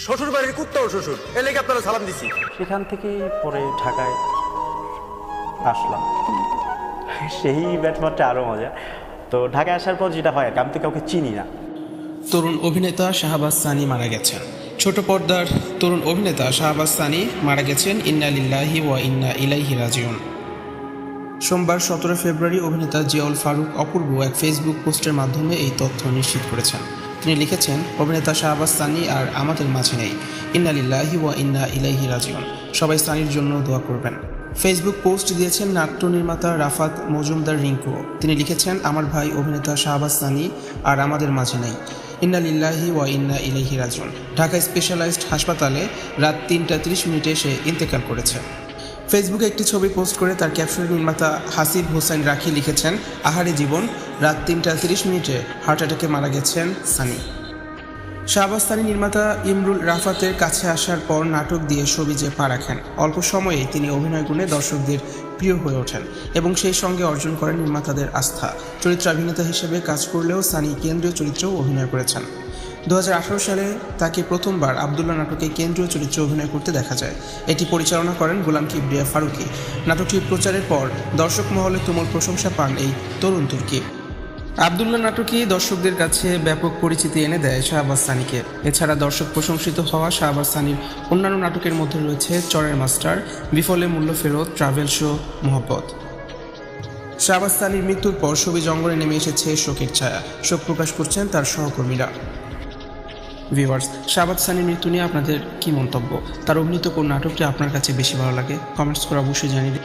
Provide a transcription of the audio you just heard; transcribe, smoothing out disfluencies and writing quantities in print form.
শ্বশুর বাড়ির কুত্তাও শ্বশুর, এর লেগে আপনারা সালাম দিছি। সেখান থেকে পরে ঢাকায় আসলাম, সেই ব্যাপারটা আরও মজা। তো ঢাকায় আসার পর যেটা হয়, আমি তো কাউকে চিনি না। তরুণ অভিনেতা শাহবাজ সানি মারা গেছেন। ছোট পর্দার তরুণ অভিনেতা শাহবাজ সানি মারা গেছেন। ইন্না লিল্লাহি ওয়া ইন্না ইলাইহি রাজিউন। সোমবার 17 ফেব্রুয়ারি অভিনেতা জিয়াউল ফারুক অপূর্ব এক ফেসবুক পোস্টের মাধ্যমে এই তথ্য নিশ্চিত করেছেন। তিনি লিখেছেন, অভিনেতা শাহবাজ সানি আর আমাদের মাঝে নেই। ইন্না লিল্লাহি ওয়া ইন্না ইলাইহি রাজিউন। সবাই সানির জন্য দোয়া করবেন। ফেসবুক পোস্ট দিয়েছেন নাট্য নির্মাতা রাফাত মজুমদার রিঙ্কু। তিনি লিখেছেন, আমার ভাই অভিনেতা শাহবাজ সানি আর আমাদের মাঝে নেই। ইন্না লিল্লাহি ওয়া ইন্না ইলাইহি রাজিউন। ঢাকা স্পেশালাইজড হাসপাতালে রাত 3:30 সে ইন্তেকাল করেছে। ফেসবুকে একটি ছবি পোস্ট করে তার ক্যাপশনে নির্মাতা হাসিব হোসেন রাখি লিখেছেন, আহারে জীবন, রাত 3:30 হার্ট অ্যাটাকে মারা গেছেন সানি। শাহবাজ সানি নির্মাতা ইমরুল রাফাতের কাছে আসার পর নাটক দিয়ে সবিজে পা রাখেন। অল্প সময়েই তিনি অভিনয় গুণে দর্শকদের প্রিয় হয়ে ওঠেন এবং সেই সঙ্গে অর্জন করেন নির্মাতাদের আস্থা। চরিত্রাভিনেতা হিসেবে কাজ করলেও সানি কেন্দ্রীয় চরিত্রেও অভিনয় করেছেন। 2018 সালে তাকে প্রথমবার আব্দুল্লাহ নাটকে কেন্দ্রীয় চরিত্রে অভিনয় করতে দেখা যায়। এটি পরিচালনা করেন গোলাম কিবরিয়া ফারুকী। নাটকটির প্রচারের পর দর্শক মহলে তুমুল প্রশংসা পান এই তরুণ তুর্কি। আব্দুল্লাহ নাটকই দর্শকদের কাছে ব্যাপক পরিচিতি এনে দেয় শাহবাজ সানিকে। এছাড়া দর্শক প্রশংসিত হওয়া শাহবাজ সানির অন্যান্য নাটকের মধ্যে রয়েছে চরের মাস্টার, বিফলে মূল্য ফেরত, ট্রাভেল শো, মোহব্বত। শাহবাজ সানির মৃত্যুর পর সবিজ অঙ্গনে নেমে এসেছে শোকের ছায়া। শোক প্রকাশ করছেন তার সহকর্মীরা। ভিউয়ার্স, শাহবাজ সানির মৃত্যু নিয়ে আপনাদের কি মন্তব্য? তার অভিনীত কোন নাটকটি আপনার কাছে বেশি ভালো লাগে? কমেন্টস করে অবশ্যই জানিয়ে দিন।